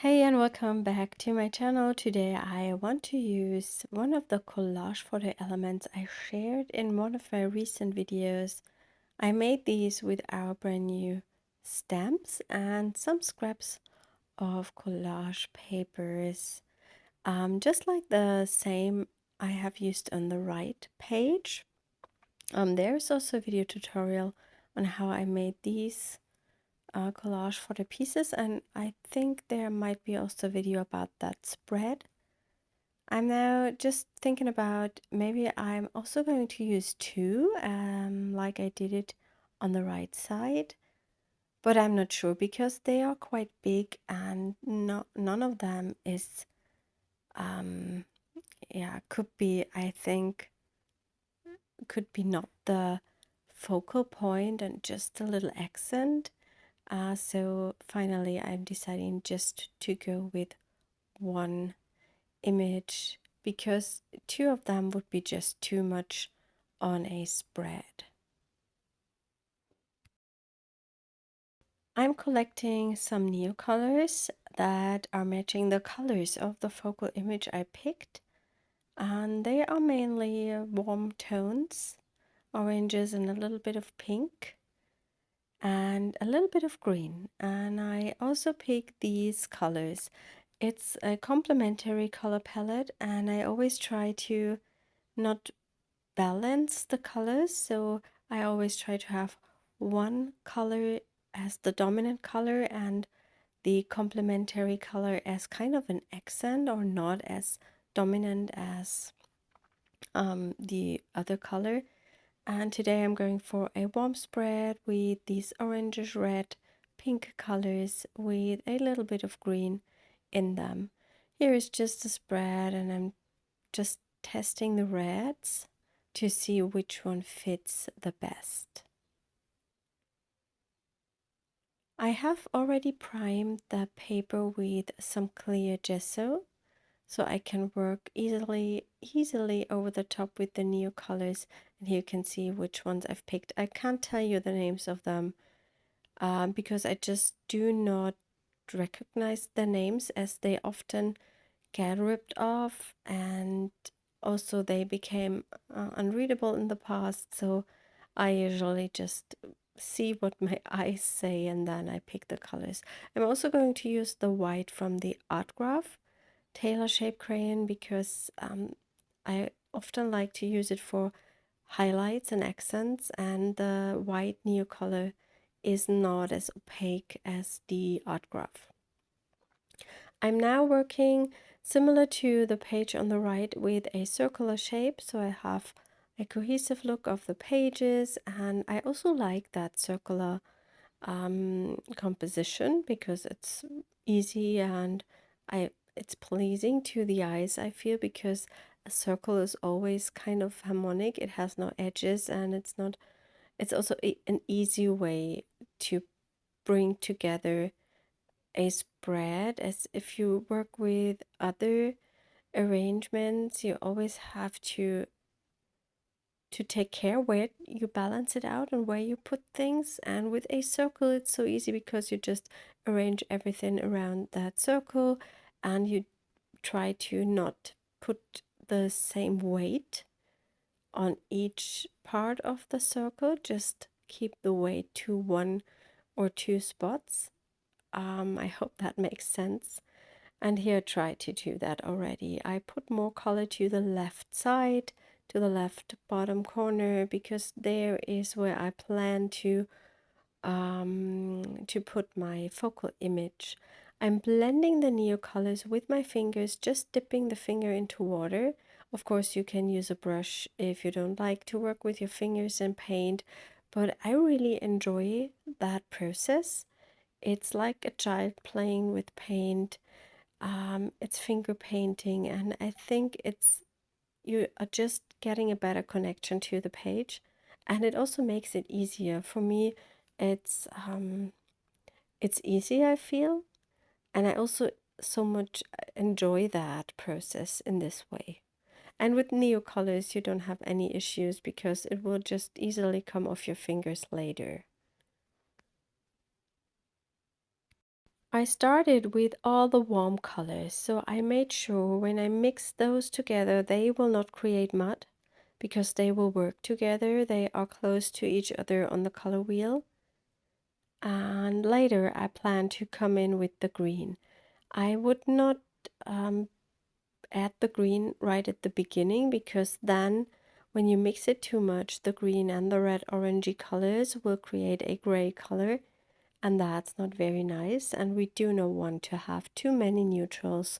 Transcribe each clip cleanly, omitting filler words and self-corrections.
Hey and welcome back to my channel. Today I want to use one of the collage photo elements I shared in one of my recent videos. I made these with our brand new stamps and some scraps of collage papers. Just like the same I have used on the right page. There's also a video tutorial on how I made these collage for the pieces, and I think there might be also a video about that spread. I'm now just thinking about maybe I'm also going to use two, like I did it on the right side, but I'm not sure because they are quite big and none of them is, yeah, could be, I think, could be not the focal point and just a little accent. So finally, I'm deciding just to go with one image because two of them would be just too much on a spread. I'm collecting some Neocolors that are matching the colors of the focal image I picked, and they are mainly warm tones, oranges and a little bit of pink and a little bit of green. And I also picked these colors. It's a complementary color palette, and I always try to not balance the colors, so I always try to have one color as the dominant color and the complementary color as kind of an accent or not as dominant as the other color. And today I'm going for a warm spread with these oranges, red, pink colors with a little bit of green in them. Here is just a spread, and I'm just testing the reds to see which one fits the best. I have already primed the paper with some clear gesso, so I can work easily over the top with the Neocolors, and here you can see which ones I've picked. I can't tell you the names of them because I just do not recognize the names, as they often get ripped off, and also they became unreadable in the past, so I usually just see what my eyes say and then I pick the colors. I'm also going to use the white from the Art Graf tailor shape crayon because I often like to use it for highlights and accents, and the white Neocolor is not as opaque as the Art Graf. I'm now working similar to the page on the right with a circular shape, so I have a cohesive look of the pages, and I also like that circular composition because it's easy and it's pleasing to the eyes, I feel, because a circle is always kind of harmonic. It has no edges, and it's also an easy way to bring together a spread. As if you work with other arrangements, you always have to take care where you balance it out and where you put things. And with a circle, it's so easy because you just arrange everything around that circle, and you try to not put the same weight on each part of the circle, just keep the weight to one or two spots. I hope that makes sense. And here I try to do that already. I put more color to the left side, to the left bottom corner, because there is where I plan to put my focal image. I'm blending the Neocolors with my fingers, just dipping the finger into water. Of course, you can use a brush if you don't like to work with your fingers and paint, but I really enjoy that process. It's like a child playing with paint. It's finger painting, and I think you are just getting a better connection to the page, and it also makes it easier for me. It's easy, I feel, and I also so much enjoy that process in this way. And with Neocolors, you don't have any issues because it will just easily come off your fingers later. I started with all the warm colors, so I made sure when I mix those together they will not create mud because they will work together. They are close to each other on the color wheel. And later I plan to come in with the green. I would not add the green right at the beginning because then when you mix it too much, the green and the red orangey colors will create a gray color, and that's not very nice, and we do not want to have too many neutrals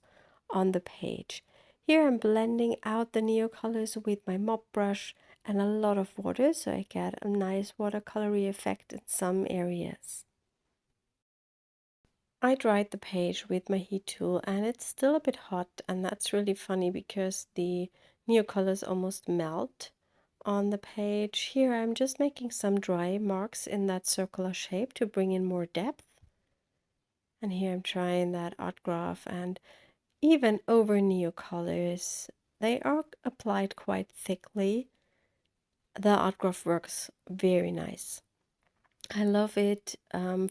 on the page. Here I'm blending out the Neocolors with my mop brush and a lot of water, so I get a nice watercolory effect in some areas. I dried the page with my heat tool and it's still a bit hot, and that's really funny because the Neocolors almost melt on the page. Here I'm just making some dry marks in that circular shape to bring in more depth. And here I'm trying that art graph, and even over Neocolors, they are applied quite thickly. The art graph works very nice. I love it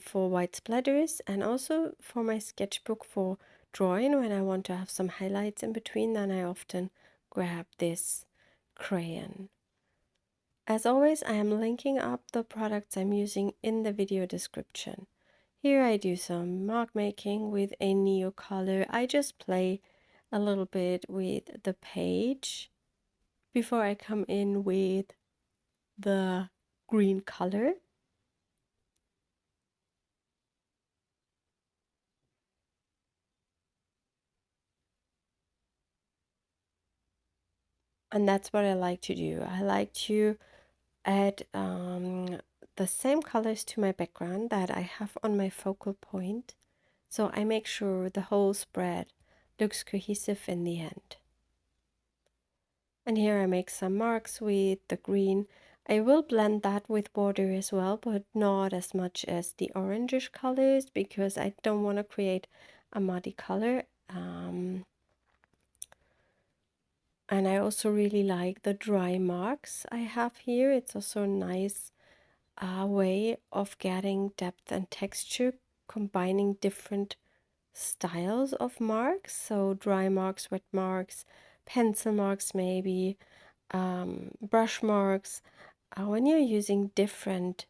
for white splatters and also for my sketchbook for drawing. When I want to have some highlights in between, then I often grab this crayon. As always, I am linking up the products I'm using in the video description. Here I do some mark making with a Neocolor. I just play a little bit with the page before I come in with the green color. And that's what I like to do. I like to add the same colors to my background that I have on my focal point. So I make sure the whole spread looks cohesive in the end. And here I make some marks with the green. I will blend that with water as well, but not as much as the orangish colors because I don't want to create a muddy color. And I also really like the dry marks I have here. It's also a nice way of getting depth and texture, combining different styles of marks. So dry marks, wet marks, pencil marks maybe, brush marks. When you're using different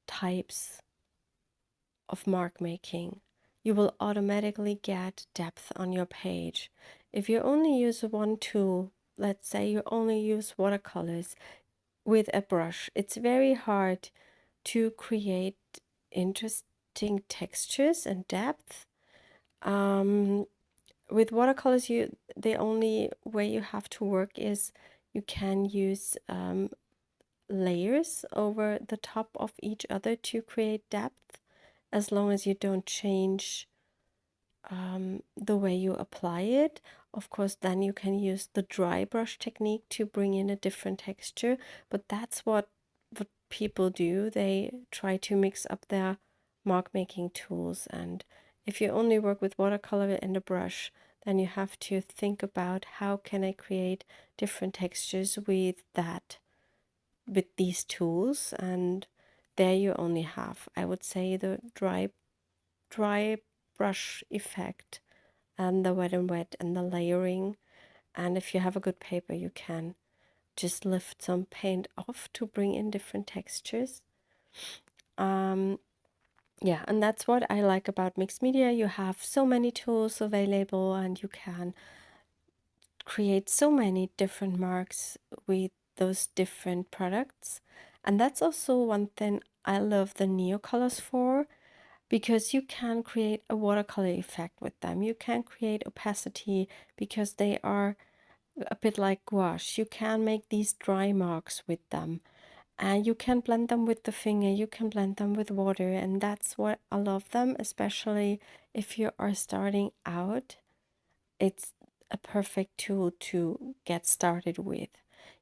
types of mark making, you will automatically get depth on your page. If you only use one tool, let's say you only use watercolors with a brush, it's very hard to create interesting textures and depth. With watercolors, the only way you have to work is you can use layers over the top of each other to create depth, as long as you don't change the way you apply it. Of course, then you can use the dry brush technique to bring in a different texture, but that's what people do. They try to mix up their mark making tools, and if you only work with watercolor and a brush, then you have to think about how can I create different textures with these tools. And there you only have, I would say, the dry brush effect and the wet and wet and the layering. And if you have a good paper, you can just lift some paint off to bring in different textures. Yeah, and that's what I like about mixed media. You have so many tools available and you can create so many different marks with those different products. And that's also one thing I love the Neocolors for, because you can create a watercolor effect with them. You can create opacity because they are a bit like gouache. You can make these dry marks with them, and you can blend them with the finger, you can blend them with water, and that's what I love them, especially if you are starting out. It's a perfect tool to get started with.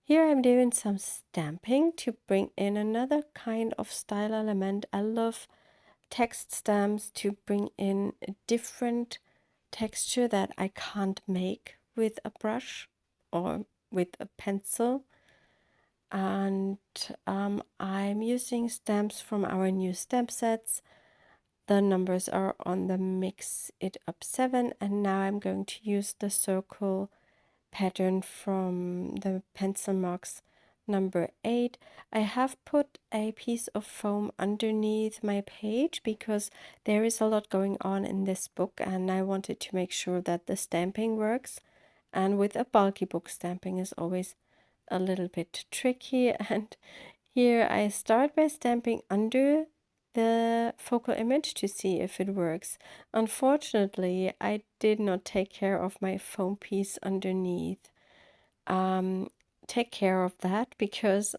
Here I'm doing some stamping to bring in another kind of style element. I love text stamps to bring in a different texture that I can't make with a brush or with a pencil. And I'm using stamps from our new stamp sets. the numbers are on the Mix It Up 7, and now I'm going to use the circle pattern from the pencil marks number 8. I have put a piece of foam underneath my page because there is a lot going on in this book, and I wanted to make sure that the stamping works. And with a bulky book, stamping is always a little bit tricky. And here I start by stamping under the focal image to see if it works. Unfortunately, I did not take care of my foam piece underneath. Take care of that because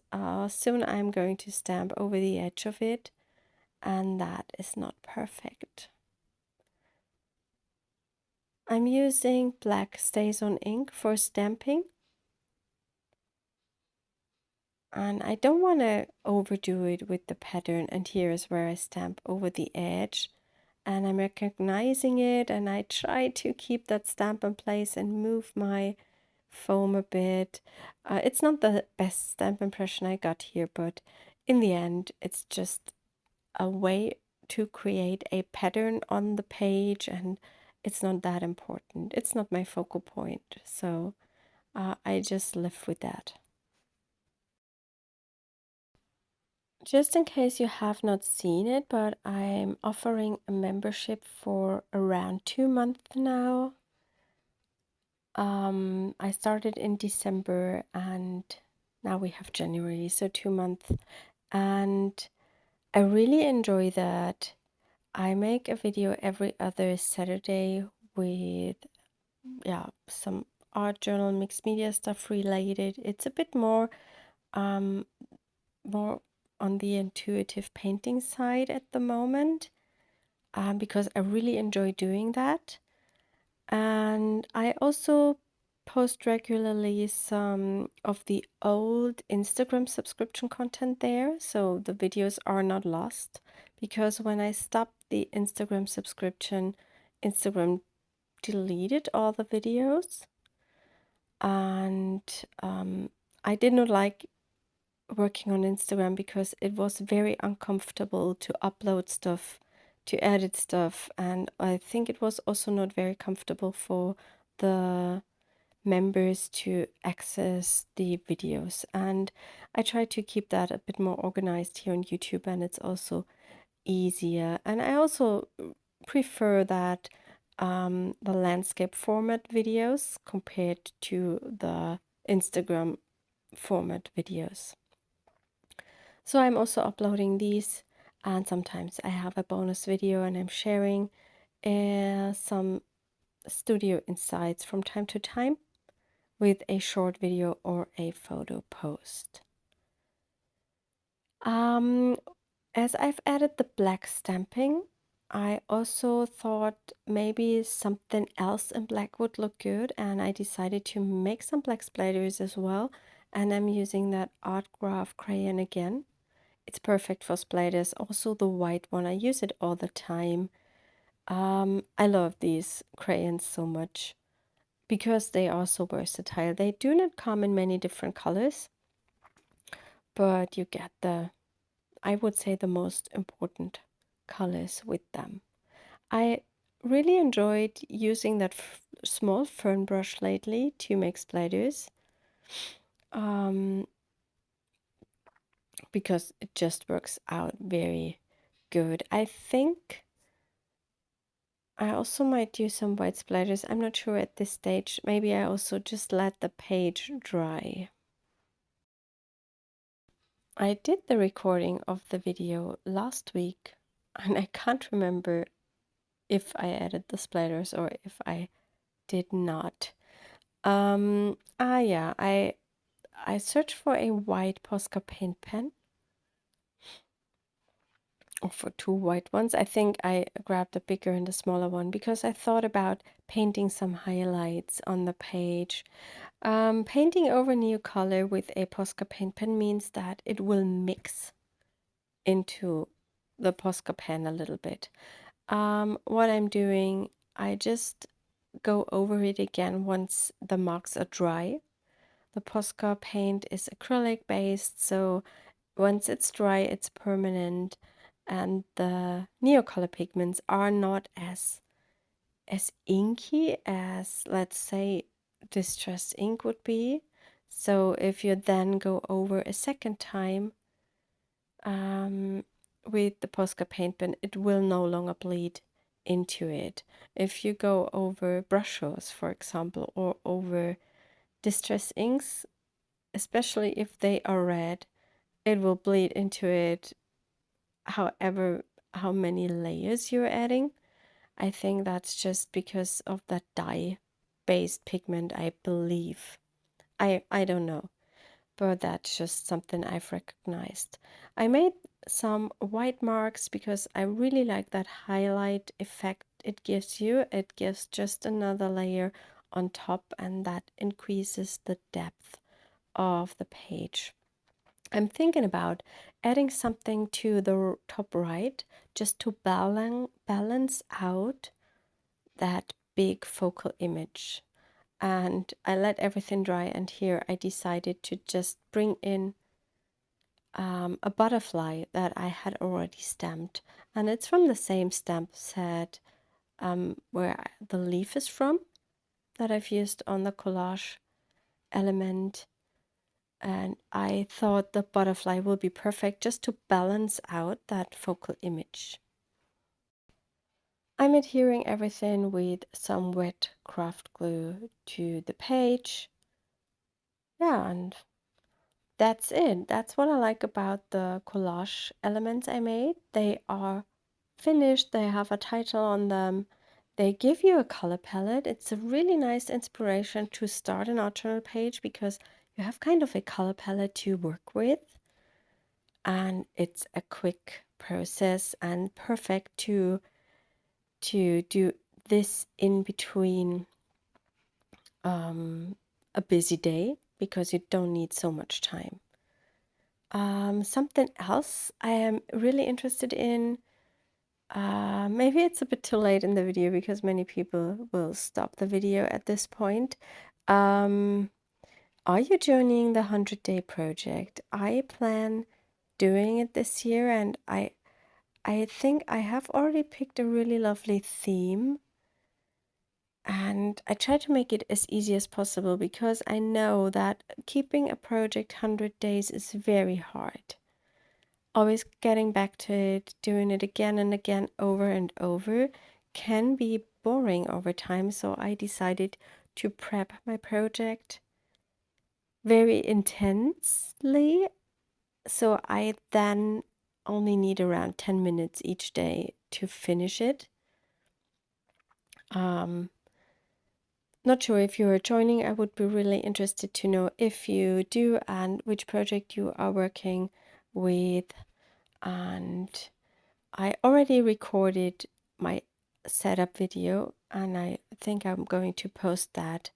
soon I'm going to stamp over the edge of it, and that is not perfect. I'm using black StazOn ink for stamping. And I don't want to overdo it with the pattern, and here is where I stamp over the edge, and I'm recognizing it, and I try to keep that stamp in place and move my foam a bit. It's not the best stamp impression I got here, but in the end it's just a way to create a pattern on the page, and it's not that important. It's not my focal point, so I just live with that. Just in case you have not seen it, but I'm offering a membership for around 2 months now. I started in December and now we have January, so 2 months. And I really enjoy that. I make a video every other Saturday with, yeah, some art journal, mixed media stuff related. It's a bit more on the intuitive painting side at the moment, because I really enjoy doing that. And I also post regularly some of the old Instagram subscription content there, so the videos are not lost, because when I stopped the Instagram subscription, Instagram deleted all the videos, and I did not like working on Instagram because it was very uncomfortable to upload stuff, to edit stuff, and I think it was also not very comfortable for the members to access the videos. And I try to keep that a bit more organized here on YouTube, and it's also easier. And I also prefer that the landscape format videos compared to the Instagram format videos. So I'm also uploading these, and sometimes I have a bonus video and I'm sharing some studio insights from time to time with a short video or a photo post. As I've added the black stamping, I also thought maybe something else in black would look good, and I decided to make some black splatters as well, and I'm using that Art Graf crayon again. It's perfect for splatters. Also the white one, I use it all the time. I love these crayons so much because they are so versatile. They do not come in many different colors, but you get the, I would say, the most important colors with them. I really enjoyed using that small fern brush lately to make splatters. Because it just works out very good. I think I also might do some white splatters. I'm not sure at this stage. Maybe I also just let the page dry. I did the recording of the video last week, and I can't remember if I added the splatters or if I did not. Yeah, I searched for a white Posca paint pen, or for 2 white ones. I think I grabbed the bigger and the smaller one because I thought about painting some highlights on the page. Painting over Neocolor with a Posca paint pen means that it will mix into the Posca pen a little bit. What I'm doing, I just go over it again once the marks are dry. The Posca paint is acrylic based, so once it's dry, it's permanent. and the Neocolor pigments are not as inky as, let's say, distress ink would be. So if you then go over a second time with the Posca paint pen, it will no longer bleed into it. If you go over brushes, for example, or over distress inks, especially if they are red, it will bleed into it how many layers you're adding. I think that's just because of that dye-based pigment, I believe. I don't know, but that's just something I've recognized. I made some white marks because I really like that highlight effect it gives you. It gives just another layer on top, and that increases the depth of the page. I'm thinking about adding something to the top right just to balance out that big focal image. And I let everything dry, and here I decided to just bring in a butterfly that I had already stamped, and it's from the same stamp set where the leaf is from, that I've used on the collage element. And I thought the butterfly will be perfect just to balance out that focal image. I'm adhering everything with some wet craft glue to the page. Yeah, and that's it. That's what I like about the collage elements I made. They are finished, they have a title on them, they give you a color palette. It's a really nice inspiration to start an art journal page because you have kind of a color palette to work with, and it's a quick process and perfect to do this in between a busy day because you don't need so much time. Something else I am really interested in, maybe it's a bit too late in the video because many people will stop the video at this point. Are you joining the 100-day project? I plan doing it this year, and I think I have already picked a really lovely theme, and I try to make it as easy as possible because I know that keeping a project 100 days is very hard. Always getting back to it, doing it again and again, over and over, can be boring over time, so I decided to prep my project very intensely, so I then only need around 10 minutes each day to finish it. Not sure if you are joining. I would be really interested to know if you do and which project you are working with. And I already recorded my setup video, and I think I'm going to post that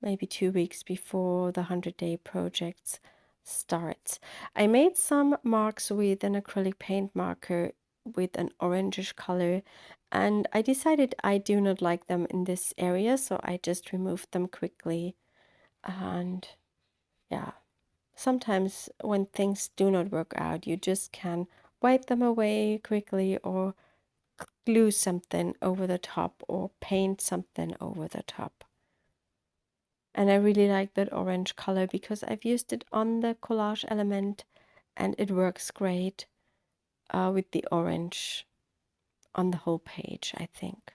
maybe 2 weeks before the 100-day project starts. I made some marks with an acrylic paint marker with an orangish color, and I decided I do not like them in this area, so I just removed them quickly. And yeah, sometimes when things do not work out, you just can wipe them away quickly or glue something over the top or paint something over the top. And I really like that orange color because I've used it on the collage element and it works great with the orange on the whole page, I think.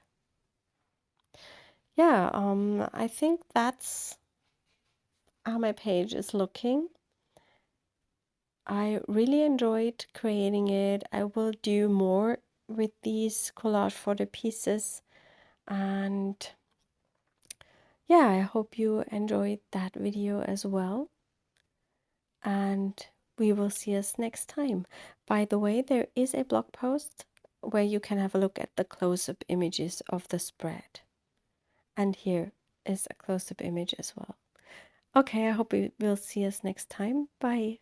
Yeah, I think that's how my page is looking. I really enjoyed creating it. I will do more with these collage Fodder pieces, and yeah, I hope you enjoyed that video as well, and we will see us next time. By the way, there is a blog post where you can have a look at the close-up images of the spread, and here is a close-up image as well. Okay, I hope you will see us next time. Bye.